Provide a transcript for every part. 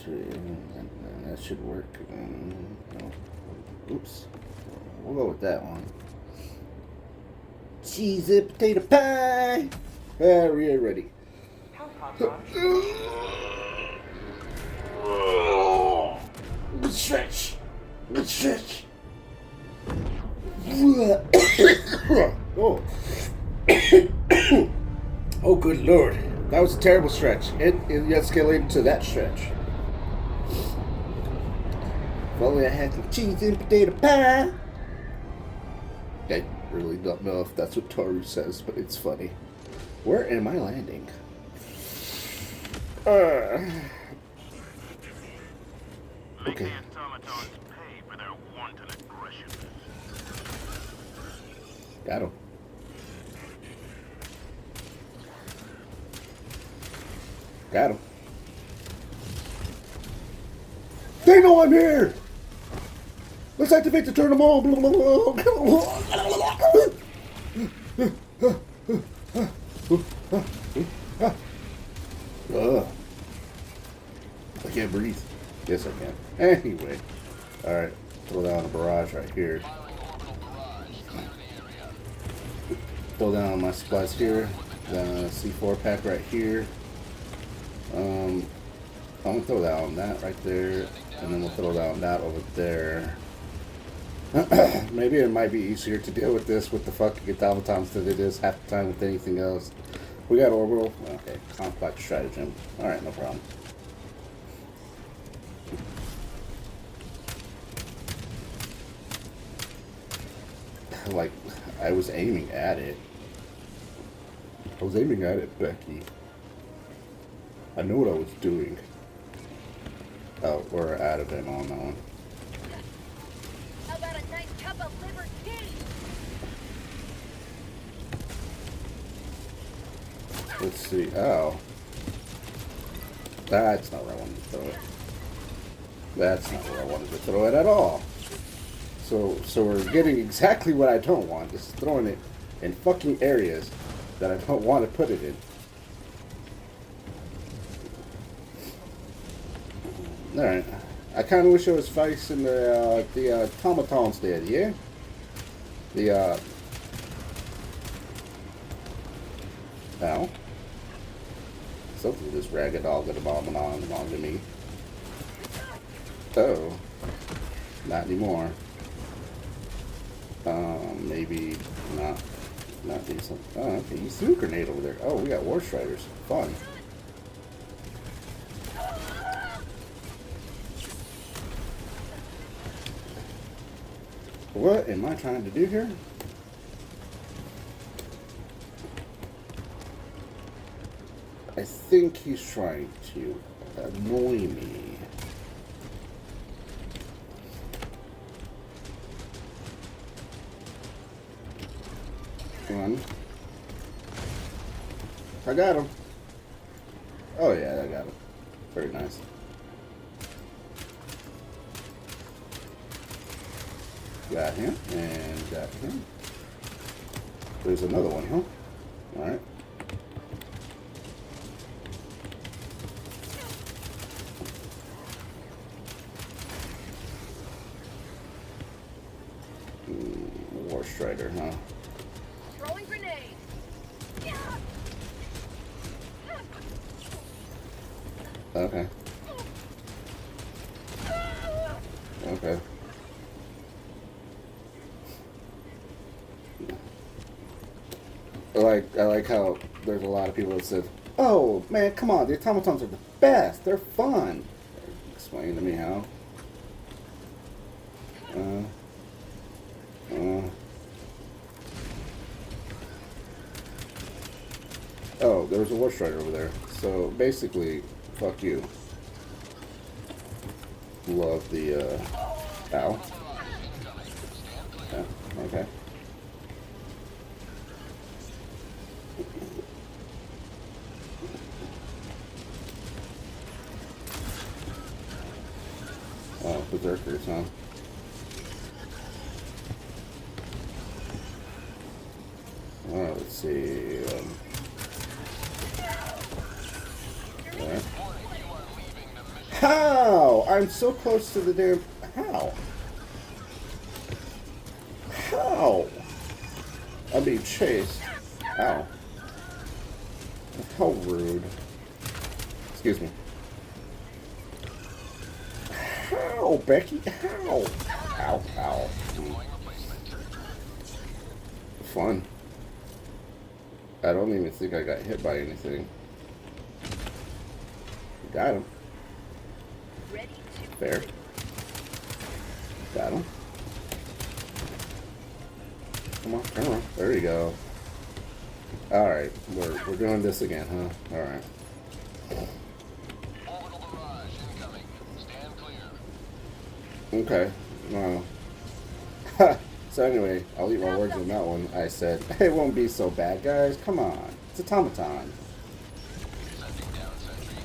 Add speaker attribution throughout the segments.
Speaker 1: That should work. No. Oops. We'll go with that one. Cheese and potato pie. We're ready. Stretch. Stretch. Oh. Oh, good lord. That was a terrible stretch. It escalated to that stretch. If only I had some cheese and potato pie. I really don't know if that's what Toru says, but it's funny. Where am I landing? Okay. Got him. Got him. They know I'm here! Let's activate the turn them all! I can't breathe. Yes, I can. Anyway. Alright. Throw down a barrage right here. Throw down my supplies here. The C4 pack right here. I'm gonna throw down that right there. And then we'll throw down that over there. Maybe it might be easier to deal with this with the fucking automatons than it is half the time with anything else. We got orbital. Okay, complex stratagem. Alright, no problem. Like, I was aiming at it. I was aiming at it, Becky. I knew what I was doing. Oh, we're out of ammo on that one.
Speaker 2: How about a nice cup of liver tea?
Speaker 1: Let's see. Oh. That's not where I wanted to throw it. That's not where I wanted to throw it at all. So we're getting exactly what I don't want. Just throwing it in fucking areas that I don't want to put it in. Alright. I kind of wish I was facing the automatons there, yeah? Ow. Something just ragged dog at on to me. Oh. Not anymore. Maybe not decent. Oh, okay. You threw a grenade over there. Oh, we got War Striders. Fun. What am I trying to do here? I think he's trying to annoy me. One. I got him. Oh yeah, I got him. Very nice. Got him, and got him. There's another one, huh? Alright. War Strider, huh?
Speaker 2: Throwing grenade.
Speaker 1: Okay. Okay. I like how there's a lot of people that said, "Oh man, come on, the automatons are the best. They're fun." Explain to me how. Oh, there was a War Strider over there. So basically, fuck you. Love the ow. Yeah, okay. Oh, berserkers, huh? Oh, let's see. How? I'm so close to the damn... How? How? I'm being chased. Ow. How rude. Excuse me. How, Becky? How? Ow, ow. Fun. I don't even think I got hit by anything. Got him. Fair. Got him. Come on, turn around. There you go. Alright, we're doing this again, huh? Alright. Okay. Well. So anyway, I'll eat my words on that one. I said, it won't be so bad, guys. Come on. It's automaton.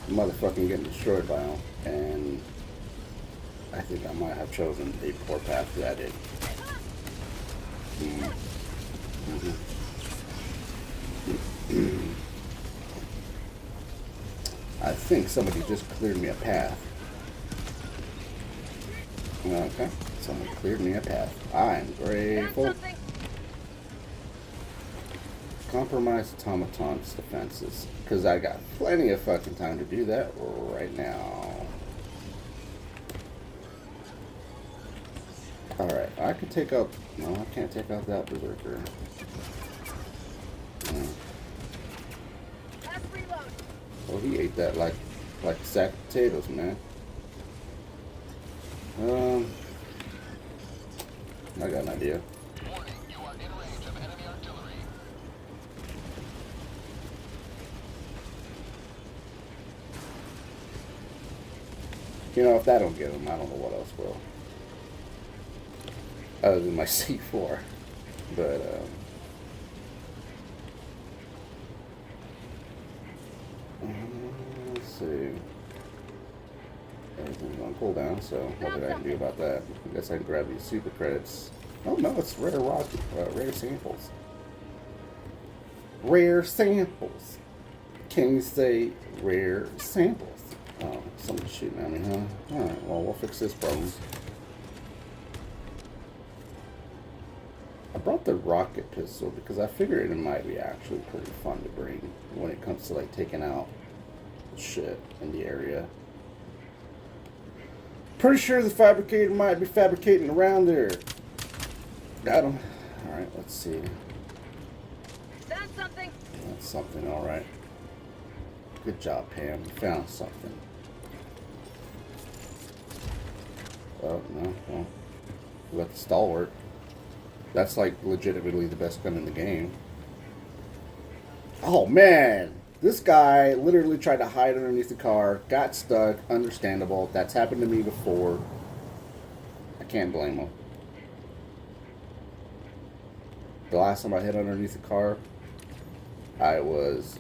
Speaker 1: Motherfucking getting destroyed by him. And I think I might have chosen a poor path that I did. I think somebody just cleared me a path. Okay, someone cleared me a path. I'm grateful. Compromise automaton's defenses. Because I got plenty of fucking time to do that right now. Alright, I can take out... No, I can't take out that berserker. Oh, he ate that like a sack of potatoes, man. I got an idea.
Speaker 3: Warning, you are in range of enemy artillery.
Speaker 1: You know, if that don't get him, I don't know what else will. Other than my C4. But, let's see. Everything's on cooldown, so nothing I can do about that. I guess I can grab these super credits. Oh no, it's rare rock, rare samples. Rare samples. Can you say rare samples? Oh, somebody's shooting at me, huh? Alright, well, we'll fix this problem. I brought the rocket pistol because I figured it might be actually pretty fun to bring when it comes to like taking out shit in the area. Pretty sure the fabricator might be fabricating around there. Got him. Alright, let's see.
Speaker 2: Found something.
Speaker 1: That's something, alright. Good job, Pam. You found something. Oh, no. Well, we got the stalwart. That's like legitimately the best gun in the game. Oh, man. This guy literally tried to hide underneath the car, got stuck, understandable. That's happened to me before. I can't blame him. The last time I hid underneath the car, I was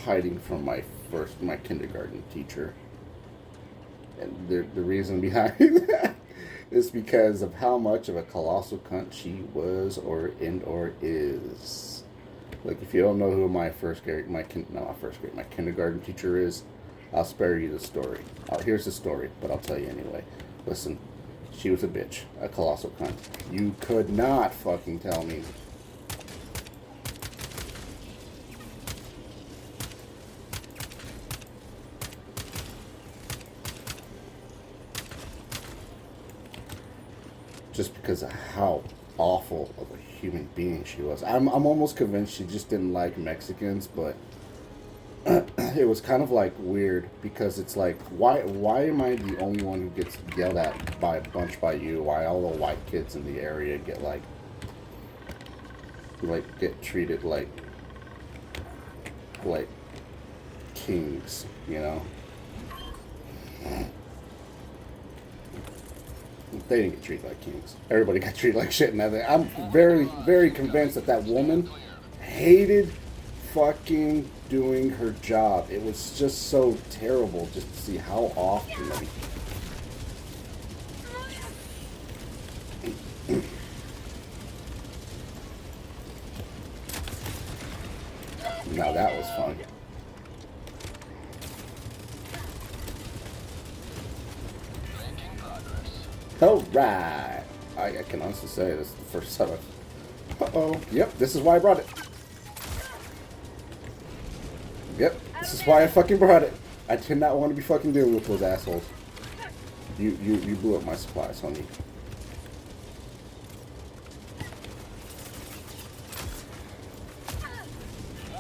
Speaker 1: hiding from my kindergarten teacher. And the reason behind that is because of how much of a colossal cunt she was or is. Like, if you don't know who my kindergarten teacher is, I'll spare you the story. Here's the story, but I'll tell you anyway. Listen, she was a bitch, a colossal cunt. You could not fucking tell me. Just because of how awful of a human being she was. I'm almost convinced she just didn't like Mexicans, but it was kind of like weird because it's like, why am I the only one who gets yelled at by a bunch by you? Why all the white kids in the area get get treated like kings, you know? They didn't get treated like kings. Everybody got treated like shit. And I'm very, very convinced that woman hated fucking doing her job. It was just so terrible just to see how often. Now that was fun. Alright. I can honestly say this is the first time I've... Uh-oh. Yep, this is why I brought it. Yep, this is why I fucking brought it. I did not want to be fucking dealing with those assholes. You blew up my supplies, honey.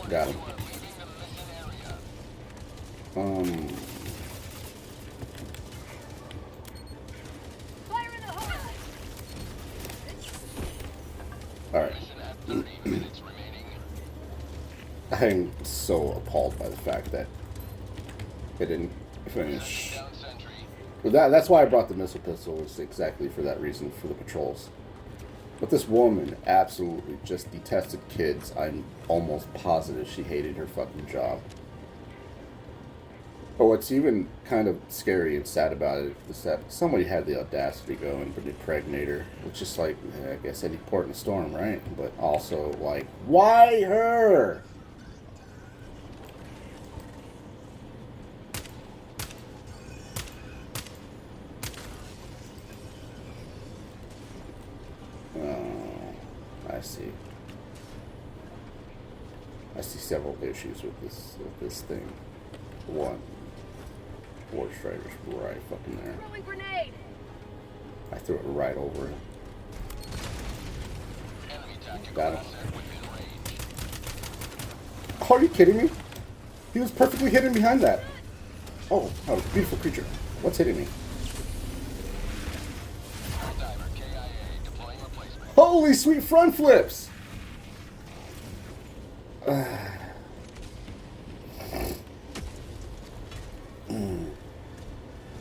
Speaker 1: Got him.
Speaker 2: Fire in the hole!
Speaker 1: Alright. I'm so appalled by the fact that it didn't finish. Well, that's why I brought the missile pistol, was exactly for that reason, for the patrols. But this woman absolutely just detested kids. I'm almost positive she hated her fucking job. But what's even kind of scary and sad about it is that somebody had the audacity to go and impregnate her. Which is like, I guess any port in a storm, right? But also, like, why her? I see several issues with this thing. One, War Strider's right fucking there.
Speaker 2: Throwing grenade!
Speaker 1: I threw it right over it. Got him. Oh, are you kidding me? He was perfectly hidden behind that. Oh, beautiful creature. What's hitting me? Holy sweet front flips!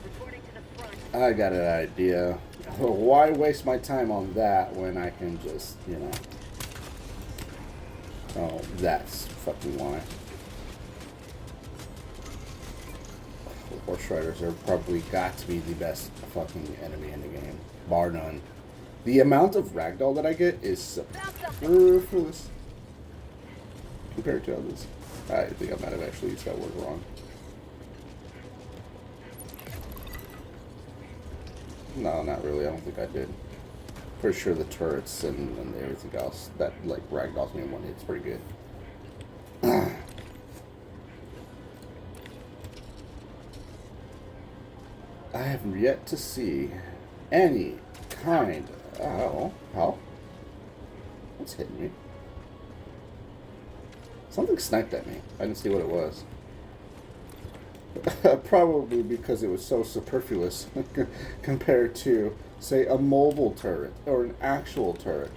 Speaker 2: Reporting to the front.
Speaker 1: I got an idea. Why waste my time on that when I can just, you know... Oh, that's fucking why. Horse Riders are probably got to be the best fucking enemy in the game. Bar none. The amount of ragdoll that I get is superfluous compared to others. I think I might have actually used that word wrong. No, not really. I don't think I did. Pretty sure the turrets and everything else that like ragdolls me in one hit's pretty good. I have yet to see any kind. Oh, how? What's hitting me? Something sniped at me. I didn't see what it was. Probably because it was so superfluous compared to, say, a mobile turret or an actual turret.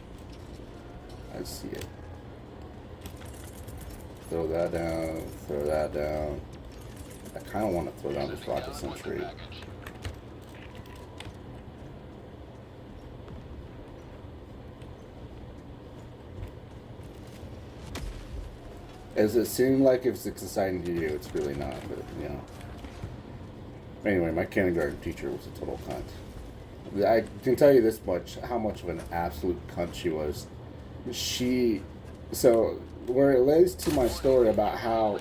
Speaker 1: I see it. Throw that down. Throw that down. I kind of want to throw down this rocket sentry. As it seemed like it's exciting to you, it's really not, but, you know. Anyway, my kindergarten teacher was a total cunt. I can tell you this much, how much of an absolute cunt she was. So, where it leads to my story about how...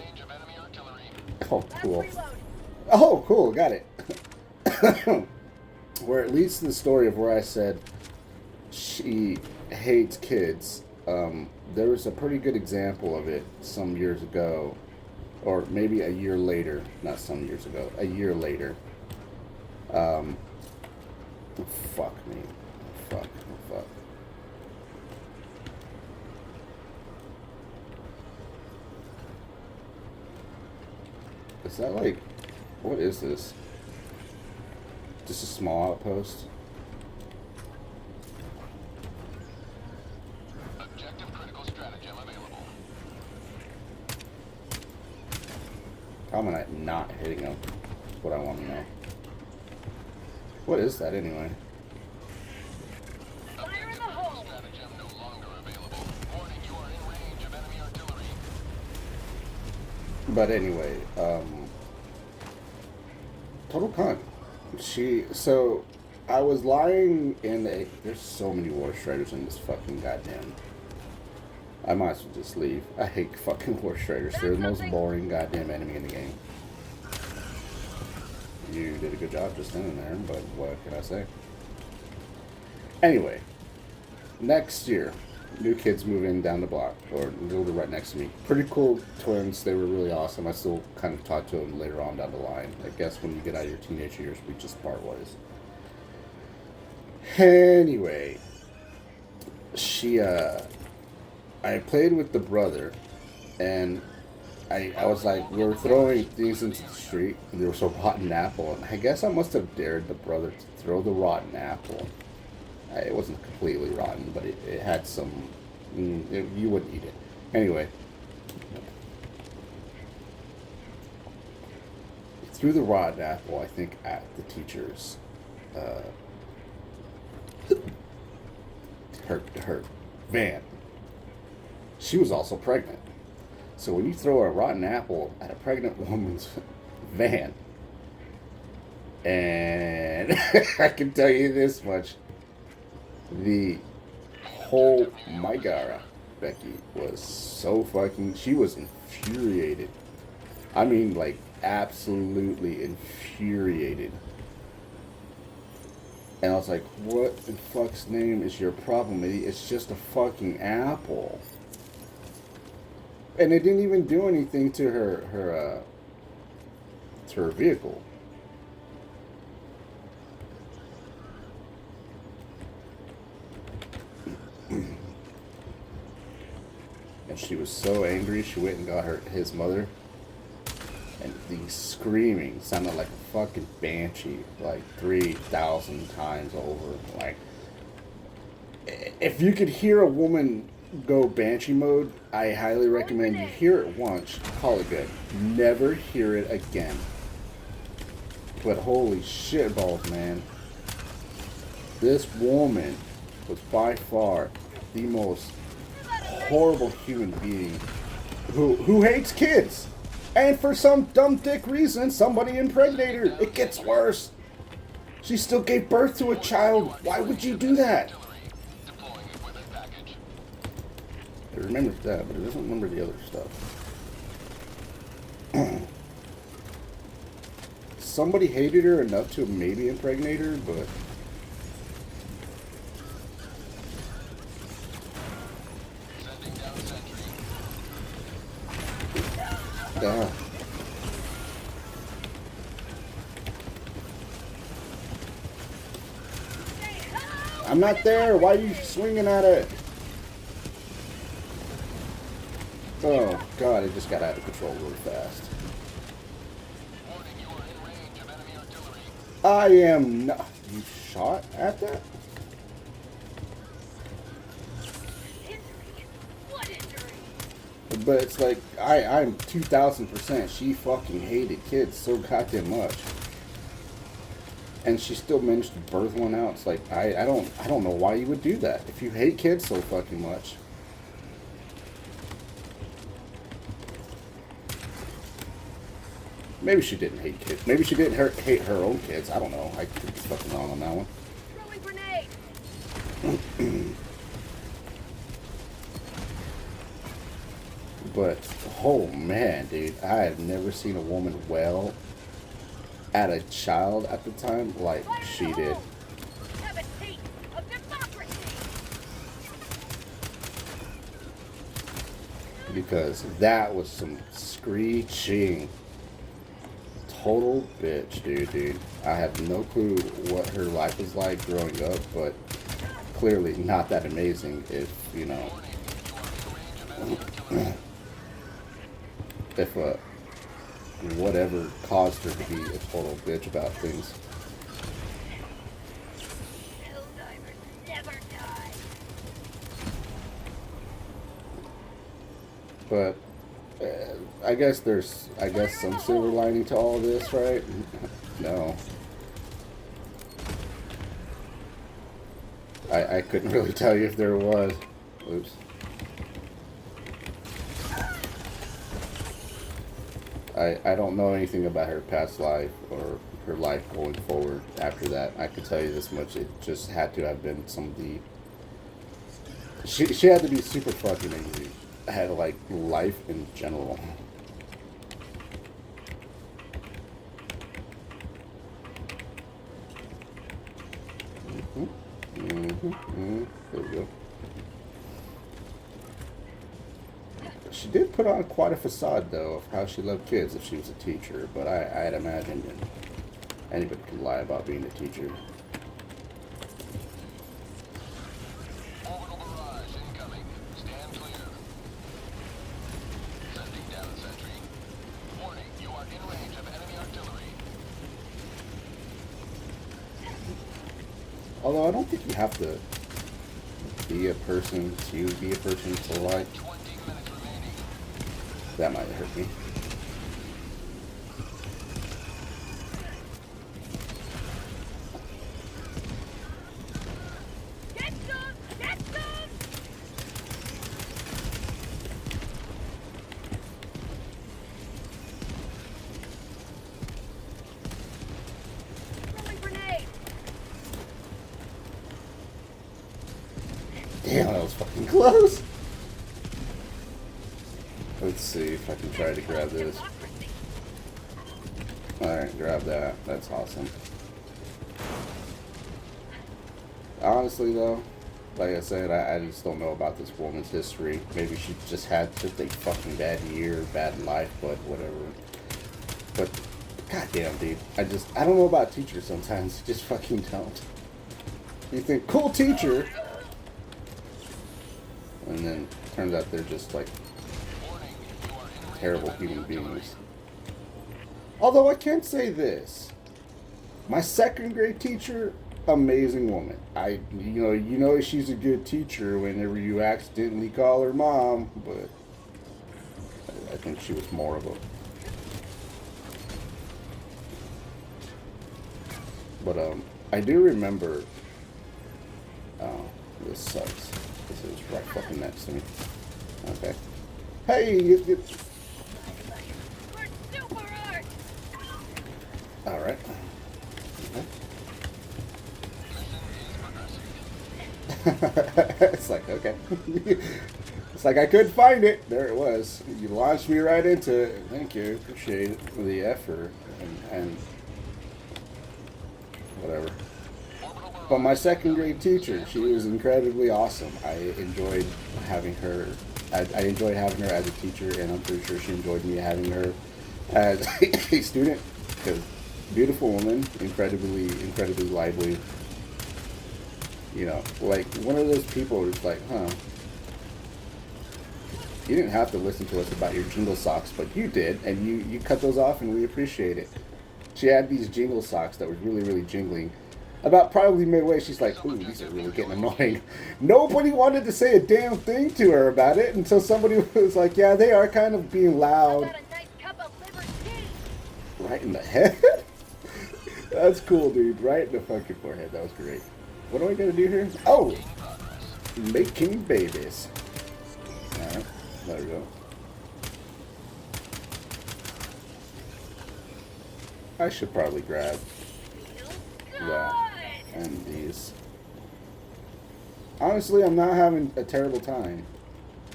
Speaker 1: Oh, cool. Oh, cool, got it. Where it leads to the story of where I said she hates kids. There was a pretty good example of it some years ago, or maybe a year later, not some years ago, a year later. Fuck me. Fuck. Is that like, what is this? Just a small outpost? How am I not hitting him? That's what I want to know. What is that anyway?
Speaker 2: Fire in the hole!
Speaker 1: But anyway, total cunt. So, I was lying in there's so many War Striders in this fucking goddamn. I might as well just leave. I hate fucking War Striders. They're the most boring goddamn enemy in the game. You did a good job just standing there, but what can I say? Anyway, next year, new kids move in down the block, or literally right next to me. Pretty cool twins. They were really awesome. I still kind of talk to them later on down the line. I guess when you get out of your teenage years, we just part ways. Anyway, I played with the brother, and I was like, we were throwing things into the street, and there was a rotten apple, and I guess I must have dared the brother to throw the rotten apple. It wasn't completely rotten, but it had some, you wouldn't eat it. Anyway, threw the rotten apple, I think, at the teacher's, her van. She was also pregnant. So when you throw a rotten apple at a pregnant woman's van, and I can tell you this much, the whole Megara, Becky, was so fucking, she was infuriated. I mean, like, absolutely infuriated. And I was like, what in fuck's name is your problem, idiot? It's just a fucking apple. And it didn't even do anything to her vehicle. And she was so angry, she went and got his mother. And the screaming sounded like a fucking banshee, like 3,000 times over. Like, if you could hear a woman go banshee mode, I highly recommend you hear it once, call it good. Never hear it again. But holy shit balls, man. This woman was by far the most horrible human being who hates kids. And for some dumb dick reason, somebody impregnated her. It gets worse. She still gave birth to a child. Why would you do that? It remembers that, but it doesn't remember the other stuff. Somebody hated her enough to maybe impregnate her, but... yeah. I'm not there. Why are you swinging at it? Oh, God, it just got out of control really fast. I am not... You shot at that? But it's like, I'm 2,000%. She fucking hated kids so goddamn much. And she still managed to birth one out. It's like, I don't know why you would do that. If you hate kids so fucking much. Maybe she didn't hate kids. Maybe she didn't hate her own kids. I don't know. I could be fucking wrong on that one.
Speaker 2: Throwing grenade.
Speaker 1: But, oh man, dude. I have never seen a woman wail at a child at the time like she did.
Speaker 2: Have a taste of democracy.
Speaker 1: Because that was some screeching. Total bitch, dude. I have no clue what her life was like growing up, but clearly not that amazing if, you know, if whatever caused her to be a total bitch about things.
Speaker 2: Helldivers never die.
Speaker 1: But I guess there's some silver lining to all this, right? No. I couldn't really tell you if there was. Oops. I don't know anything about her past life or her life going forward after that. I could tell you this much. It just had to have been some of the... She had to be super fucking angry. Had, like, life in general. Mm-hmm. There we go. She did put on quite a facade, though, of how she loved kids if she was a teacher. But I'd imagine anybody can lie about being a teacher.
Speaker 3: Orbital barrage incoming. Stand clear. Sending down sentry. Warning, you are in range of enemy artillery.
Speaker 1: Although I don't think you have to be a person to be a person to like.
Speaker 3: 20 minutes remaining.
Speaker 1: That might hurt me.
Speaker 2: Get some! Get some! Throwing grenade!
Speaker 1: Damn, that was fucking close. Let's see if I can try to grab this.
Speaker 2: Democracy.
Speaker 1: Alright, grab that. That's awesome. Honestly, though, like I said, I just don't know about this woman's history. Maybe she just had just a fucking bad year, bad life, but whatever. But, goddamn, dude. I don't know about teachers sometimes. Just fucking don't. You think, cool teacher. And then turns out they're just like
Speaker 3: Warning, you are in range
Speaker 1: terrible
Speaker 3: of enemy
Speaker 1: human
Speaker 3: artillery.
Speaker 1: beings. Although I can say this, my second grade teacher, amazing woman. You know she's a good teacher whenever you accidentally call her mom, but I think she was more of a. But I do remember. Oh, this sucks. This is right fucking next to me. Okay. Hey,
Speaker 2: We're super art!
Speaker 1: all right. It's like, okay. It's like I couldn't find it. There it was. You launched me right into it. Thank you. Appreciate it for the effort and whatever. But my second grade teacher, she was incredibly awesome. I enjoyed having her. I enjoyed having her as a teacher, and I'm pretty sure she enjoyed me having her as a student. Because beautiful woman, incredibly lively. You know, like one of those people who's like, huh? You didn't have to listen to us about your jingle socks, but you did, and you cut those off, and we appreciate it. She had these jingle socks that were really jingling. About probably midway, she's like, ooh, these are really getting annoying. Nobody wanted to say a damn thing to her about it until somebody was like, yeah, they are kind of being
Speaker 2: I
Speaker 1: loud.
Speaker 2: got a nice cup of liver tea!
Speaker 1: Right in the head? That's cool, dude. Right in the fucking forehead. That was great. What do I gotta do here? Oh! Making babies. Alright, there we go. I should probably grab that and these. Honestly, I'm not having a terrible time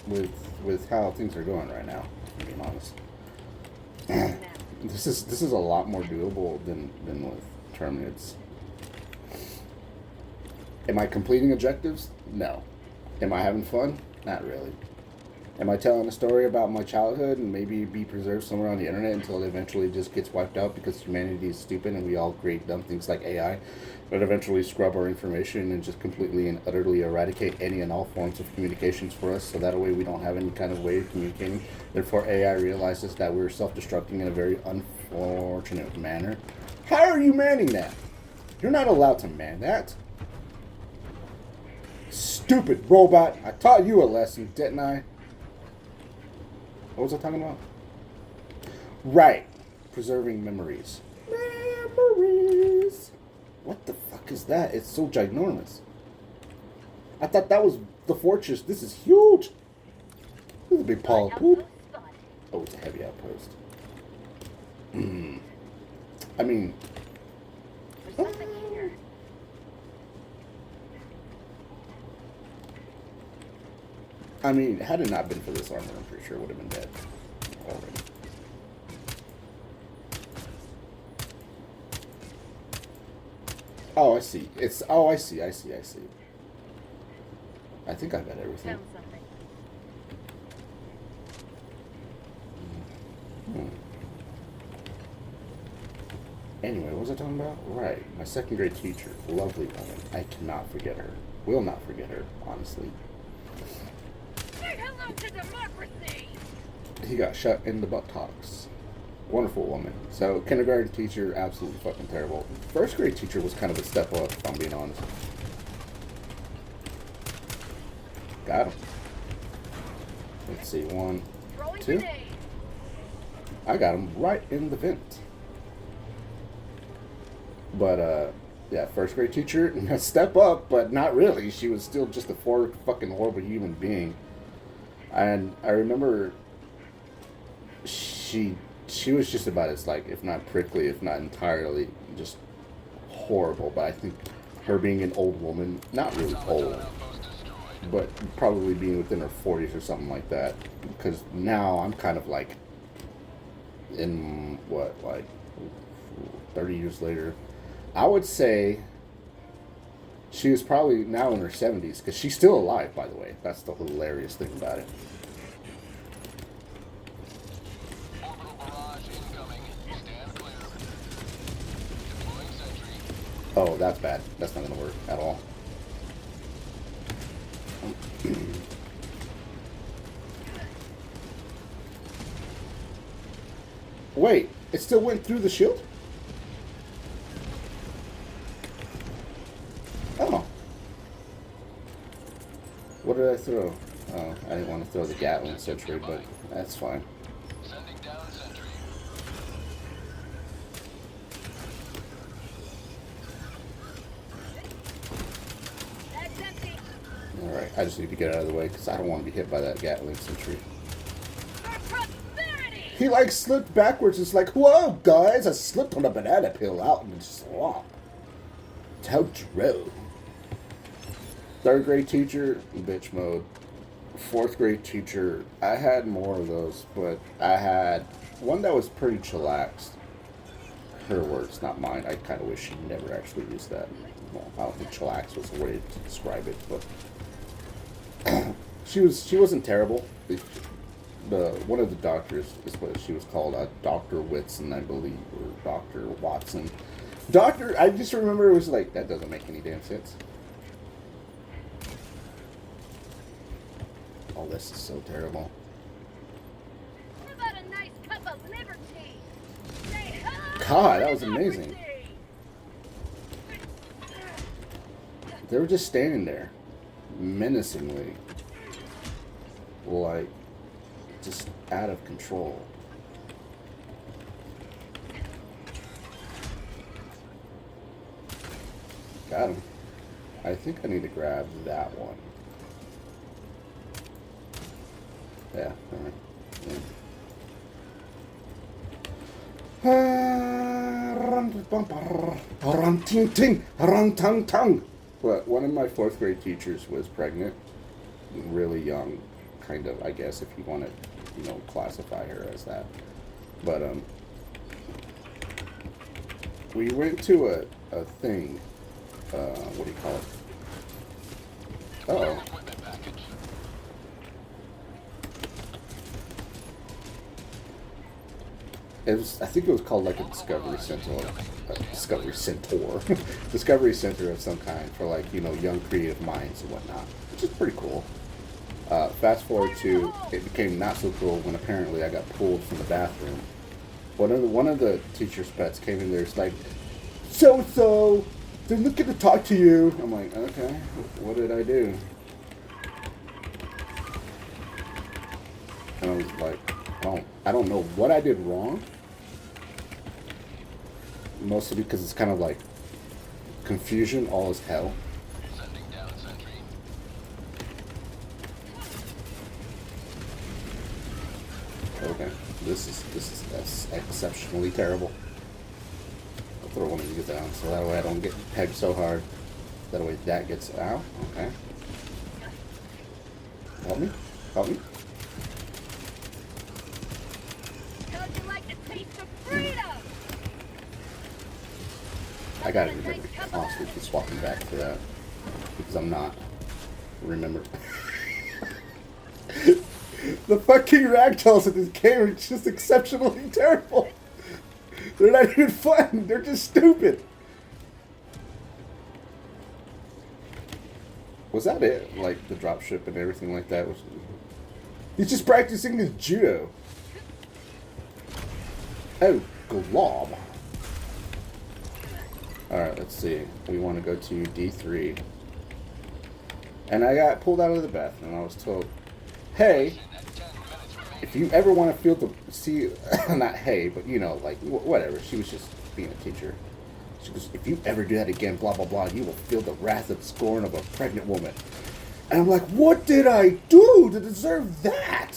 Speaker 1: with how things are going right now, to be honest. This is a lot more doable than with Terminids. Am I completing objectives? No. Am I having fun? Not really. Am I telling a story about my childhood and maybe be preserved somewhere on the internet until it eventually just gets wiped out because humanity is stupid and we all create dumb things like AI that eventually scrub our information and just completely and utterly eradicate any and all forms of communications for us so that way we don't have any kind of way of communicating. Therefore, AI realizes that we're self-destructing in a very unfortunate manner. How are you manning that? You're not allowed to man that. Stupid robot. I taught you a lesson, didn't I? What was I talking about? Right. Preserving memories. Memories. What the fuck is that? It's so ginormous. I thought that was the fortress. This is huge. This is a big pile of poop. Oh, it's a heavy outpost. I mean...
Speaker 2: There's nothing here.
Speaker 1: had it not been for this armor, I'm pretty sure it would have been dead already. Oh, I see. I see. I think I got everything.
Speaker 2: Found something.
Speaker 1: Hmm. Anyway, what was I talking about? Right, my second grade teacher, lovely woman. I cannot forget her. Will not forget her, honestly.
Speaker 2: Say hello to democracy!
Speaker 1: He got shut in the buttocks. Wonderful woman. So, kindergarten teacher, absolutely fucking terrible. First grade teacher was kind of a step up, if I'm being honest. Got him. Let's see, 1,
Speaker 2: Throwing
Speaker 1: 2.
Speaker 2: grenade.
Speaker 1: I got him right in the vent. But, yeah, first grade teacher, step up, but not really. She was still just a fucking horrible human being. And I remember she was just about as, like, if not prickly, if not entirely, just horrible. But I think her being an old woman, not really old, but probably being within her 40s or something like that. Because now I'm kind of like, in what, like 30 years later, I would say she was probably now in her 70s, because she's still alive, by the way. That's the hilarious thing about it.
Speaker 3: Orbital barrage incoming. Stand clear. Deploying sentry.
Speaker 1: Oh, that's bad. That's not going to work at all. Wait, it still went through the shield? Oh. What did I throw? Oh, I didn't want to throw the Gatling sentry, but that's fine.
Speaker 3: Sending down sentry.
Speaker 2: That's empty.
Speaker 1: Alright, I just need to get out of the way because I don't want to be hit by that Gatling sentry.
Speaker 2: For prosperity!
Speaker 1: He like slipped backwards. It's like, whoa, guys, I slipped on a banana peel out in the swamp. How droll. Third grade teacher, bitch mode. Fourth grade teacher, I had more of those, but I had one that was pretty chillaxed. Her words, not mine. I kind of wish she never actually used that. Well, I don't think chillax was the way to describe it, but she wasn't terrible. One of the doctors is what she was called, Dr. Whitson, I believe, or Dr. Watson. Doctor, I just remember it was like, that doesn't make any damn sense. Oh, this is so terrible.
Speaker 2: How about a nice cup of liberty? Say hello
Speaker 1: God,
Speaker 2: to
Speaker 1: that was amazing.
Speaker 2: democracy!
Speaker 1: They were just standing there, menacingly, like, just out of control. Got him. I think I need to grab that one. Yeah, alright. But one of my fourth grade teachers was pregnant, really young, kind of, I guess, if you want to, classify her as that. But we went to a thing. What do you call it? Uh-oh.
Speaker 3: Equipment package.
Speaker 1: I think it was called like a Discovery Center, Discovery Center of some kind for like, young creative minds and whatnot, which is pretty cool. Fast forward to, it became not so cool when apparently I got pulled from the bathroom. One of the teacher's pets came in there, it's like, so, they're looking to talk to you. I'm like, okay, what did I do? And I was like, I don't know what I did wrong. Mostly because it's kind of like confusion, all is hell.
Speaker 3: Sending down sentry.
Speaker 1: Okay, that's exceptionally terrible. I'll throw one of you down so that way I don't get pegged so hard. That way that gets out. Okay. Help me.
Speaker 2: How'd you like the taste of freedom?
Speaker 1: I gotta remember, honestly, keep swapping back for that because I'm not remember. The fucking ragdolls in this game are just exceptionally terrible. They're not even fun. They're just stupid. Was that it? Like the dropship and everything like that? He's just practicing his judo. Oh, glob. Alright, let's see. We want to go to D3. And I got pulled out of the bathroom and I was told, hey, if you ever want to feel the, see, not hey, but you know, like, whatever. She was just being a teacher. She goes, if you ever do that again, blah, blah, blah, you will feel the wrath and scorn of a pregnant woman. And I'm like, what did I do to deserve that?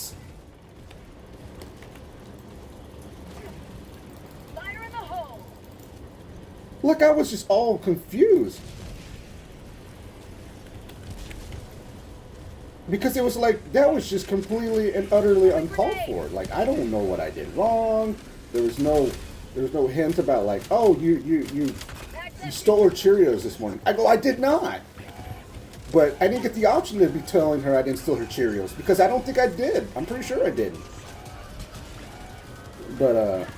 Speaker 2: Fire in the hole.
Speaker 1: Look, I was just all confused. Because it was like, that was just completely and utterly uncalled for. Like, I don't know what I did wrong. There was no hint about like, oh, you stole her Cheerios this morning. I go, I did not. But I didn't get the option to be telling her I didn't steal her Cheerios because I don't think I did. I'm pretty sure I didn't. But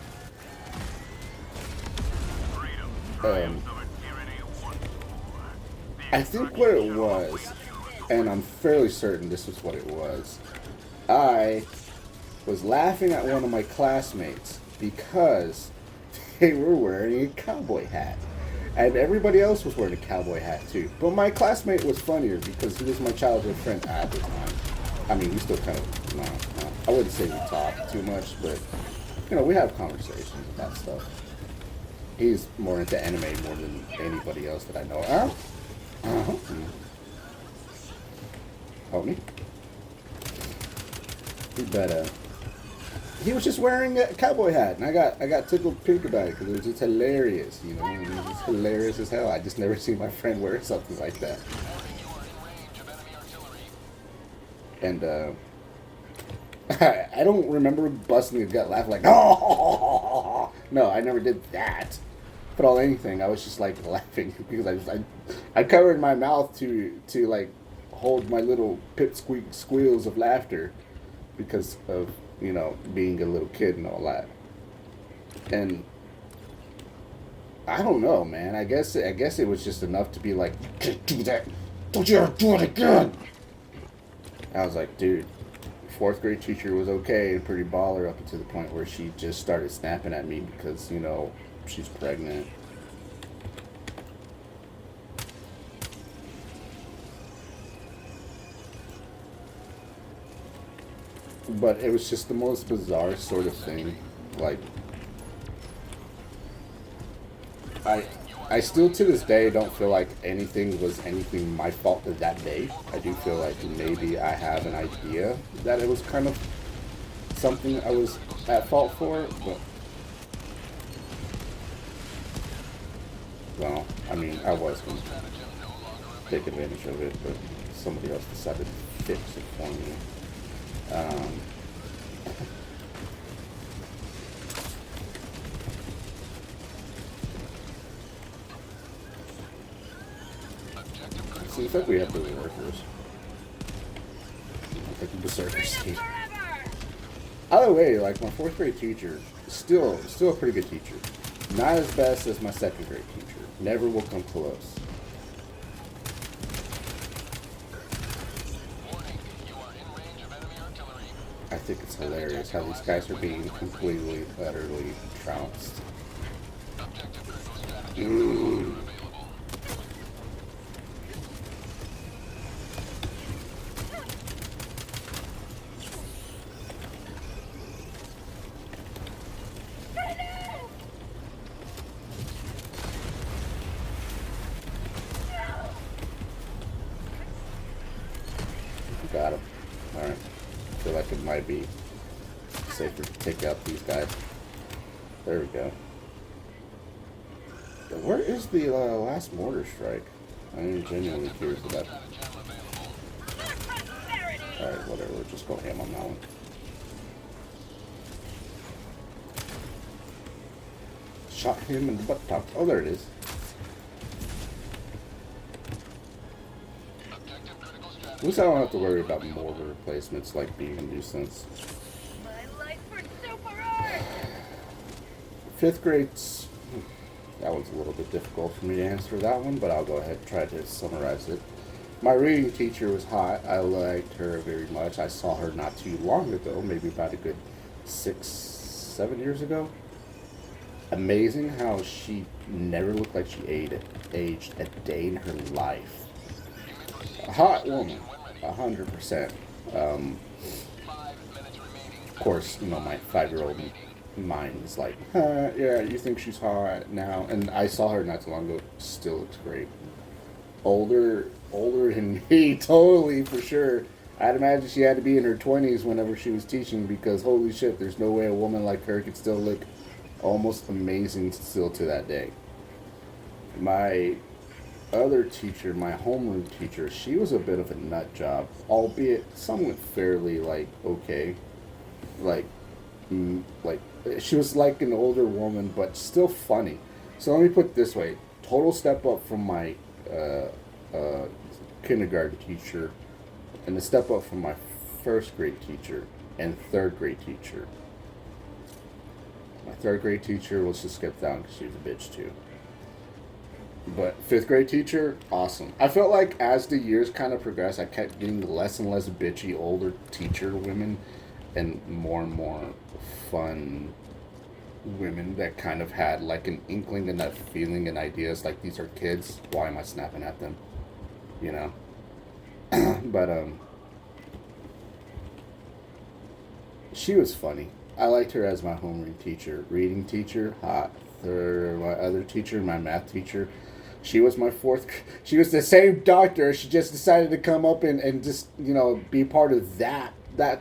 Speaker 1: I think what it was, and I'm fairly certain this was what it was, I was laughing at one of my classmates because they were wearing a cowboy hat. And everybody else was wearing a cowboy hat too. But my classmate was funnier because he was my childhood friend at the time. I mean, we still kind of, no, I wouldn't say we talk too much, but, you know, we have conversations about stuff. He's more into anime more than anybody else that I know. Help me. But, he was just wearing a cowboy hat, and I got tickled pink about it because it was just hilarious, you know. It was just hilarious as hell. I just never seen my friend wear something like that. And I don't remember busting a gut laugh like, oh no, I never did that. But all anything, I was just like laughing because I covered my mouth to like hold my little pip squeak squeals of laughter because of, you know, being a little kid and all that. And I don't know, man. I guess it was just enough to be like, can't do that. Don't you ever do it again. I was like, dude, 4th grade teacher was okay and pretty baller up until the point where she just started snapping at me because, you know, she's pregnant. But it was just the most bizarre sort of thing. Like, I still to this day don't feel like anything was anything my fault that day. I do feel like maybe I have an idea that it was kind of something I was at fault for, but well, I mean, I was going to take advantage of it, but somebody else decided to fix it for me. Seems like we have the workers. I think the berserkers. Either way, like my 4th grade teacher, still a pretty good teacher. Not as best as my 2nd grade teacher. Never will come close. I think it's hilarious how these guys are being completely, utterly trounced. Got him. Alright. I feel like it might be safer to take out these guys. There we go. Where is the last mortar strike? I am genuinely curious about that. Alright, whatever. We'll just go ham on that one. Shot him in the buttock. Oh, there it is. At least I don't have to worry about mortar replacements like being a nuisance.
Speaker 2: My life for super art!
Speaker 1: 5th grade's... That one's a little bit difficult for me to answer that one, but I'll go ahead and try to summarize it. My reading teacher was hot. I liked her very much. I saw her not too long ago, maybe about a good 6-7 years ago. Amazing how she never looked like she aged a day in her life. A hot woman, 100%. Of course, you know, my 5-year-old mind is like, yeah, you think she's hot now? And I saw her not too long ago. Still looks great. Older than me, totally, for sure. I'd imagine she had to be in her 20s whenever she was teaching, because holy shit, there's no way a woman like her could still look almost amazing still to that day. My other teacher, my homeroom teacher, she was a bit of a nut job, albeit somewhat fairly, like, okay. Like she was like an older woman, but still funny. So let me put it this way. Total step up from my kindergarten teacher, and a step up from my 1st grade teacher and 3rd grade teacher. My 3rd grade teacher was just skipped down because she was a bitch too. But 5th grade teacher, awesome. I felt like as the years kind of progressed, I kept getting less and less bitchy older teacher women and more fun women that kind of had like an inkling and that feeling and ideas like, these are kids, why am I snapping at them? You know? But she was funny. I liked her as my homeroom teacher. Reading teacher, hot. My other teacher, my math teacher, she was my 4th. She was the same doctor. She just decided to come up and just, you know, be part of that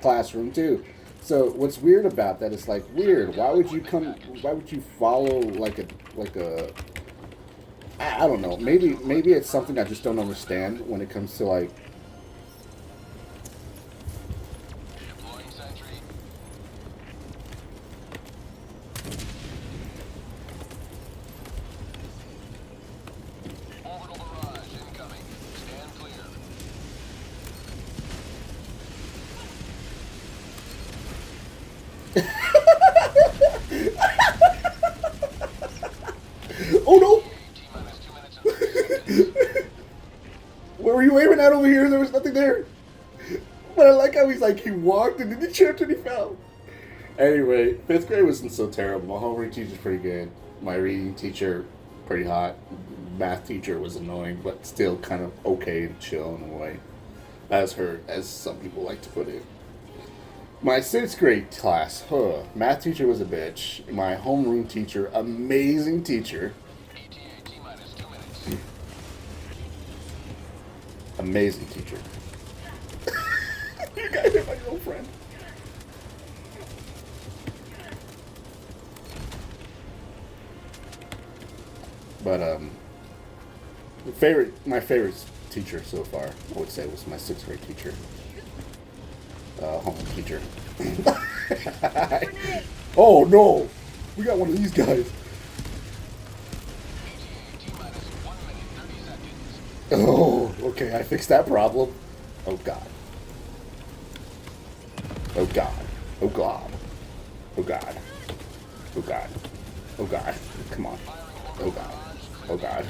Speaker 1: classroom too. So what's weird about that is like, weird. Why would you follow like a I don't know. Maybe it's something I just don't understand when it comes to like.
Speaker 3: Deploying sentry. Orbital barrage incoming. Stand clear.
Speaker 1: Oh no!
Speaker 3: T-minus 2 minutes and 30 seconds.
Speaker 1: Where were you aiming at over here? There was nothing there. But I like how he's like, he walked and then he tripped and he fell. Anyway, 5th grade wasn't so terrible. My homeroom teacher's pretty good. My reading teacher, pretty hot. Math teacher was annoying, but still kind of okay and chill in a way. As some people like to put it. My 6th grade class, math teacher was a bitch. My homeroom teacher, amazing teacher.
Speaker 3: ETA T-minus 2 minutes.
Speaker 1: Amazing teacher. You guys are my girlfriend. But my favorite teacher so far, I would say, was my 6th grade teacher. Homeroom teacher. Oh no! We got one of these guys.
Speaker 3: ETA T-minus 1 minute 30 seconds.
Speaker 1: Oh, okay, I fixed that problem. Oh god. Oh god. Oh god. Oh god. Oh god. Oh god. Come on. Oh god. Oh god.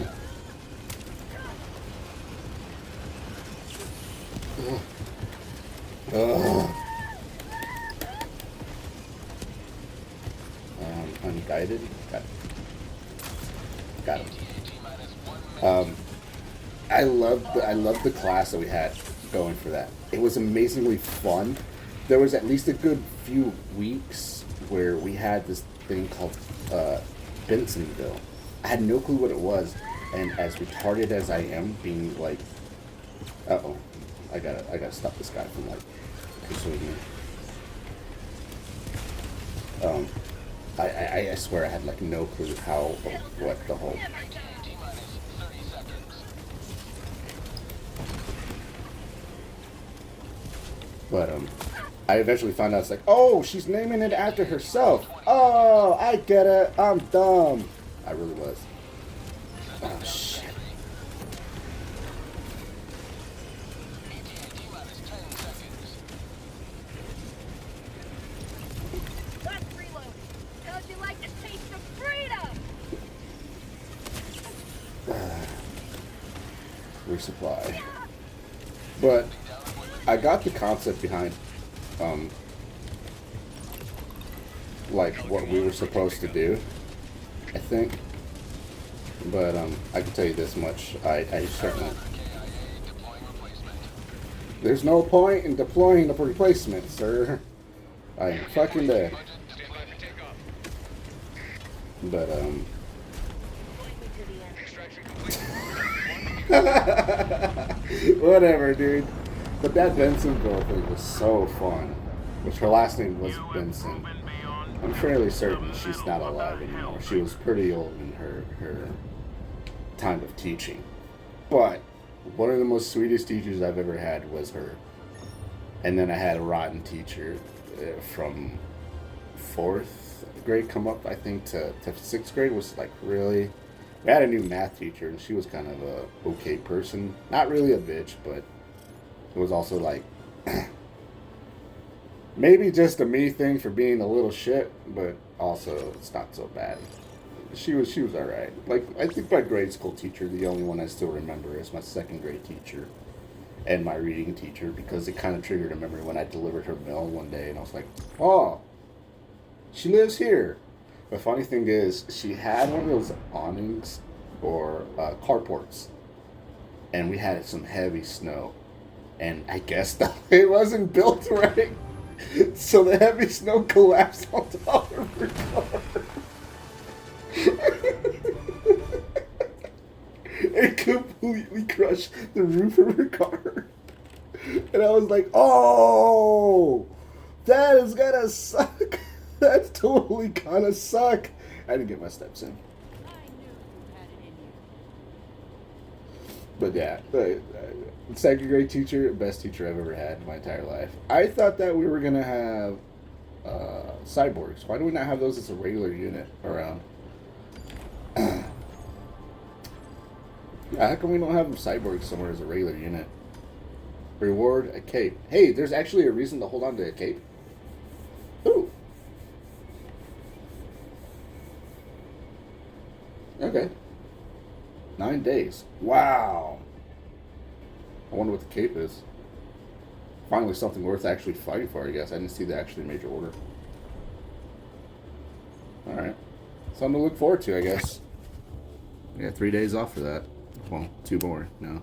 Speaker 1: Unguided. Got it. Got him.
Speaker 3: T-minus 1 minute.
Speaker 1: I loved the class that we had going for that. It was amazingly fun. There was at least a good few weeks where we had this thing called Bensonville. I had no clue what it was, and as retarded as I am, being like, I gotta stop this guy from like pursuing me. I swear I had like no clue how or what the whole.
Speaker 3: T-minus 30 seconds.
Speaker 1: But I eventually found out it's like, oh, she's naming it after herself. Oh, I get it. I'm dumb. I really was. Oh shit.
Speaker 3: ETA
Speaker 1: resupply. But I got the concept behind, like what we were supposed to do, I think. But I can tell you this much: I certainly. There's no point in deploying a replacement, sir. I am fucking dead. But whatever, dude. But that Benson girl thing was so fun. Which her last name was Benson. I'm fairly certain she's not alive anymore. She was pretty old in her time of teaching. But one of the most sweetest teachers I've ever had was her. And then I had a rotten teacher from 4th grade come up, I think, to 6th grade. Was like really... We had a new math teacher, and she was kind of a okay person. Not really a bitch, but it was also like... maybe just a me thing for being a little shit, but also it's not so bad. She was alright. Like, I think my grade school teacher, the only one I still remember, is my 2nd grade teacher and my reading teacher, because it kind of triggered a memory when I delivered her mail one day, and I was like, oh, she lives here. The funny thing is, she had one of those awnings or carports, and we had some heavy snow, and I guess it wasn't built right, so the heavy snow collapsed on top of her car. It completely crushed the roof of her car. And I was like, oh, that is gonna suck. That's totally gonna suck. I didn't get my steps in.
Speaker 2: I knew you had it in you.
Speaker 1: But yeah, the 2nd grade teacher, best teacher I've ever had in my entire life. I thought that we were gonna have cyborgs. Why do we not have those as a regular unit around? How come we don't have cyborgs somewhere as a regular unit? Reward a cape. Hey, there's actually a reason to hold on to a cape. Ooh. Okay. 9 days. Wow. I wonder what the cape is. Finally something worth actually fighting for, I guess. I didn't see the actually major order. Alright. Something to look forward to, I guess. I got 3 days off for that. Well, 2 more now.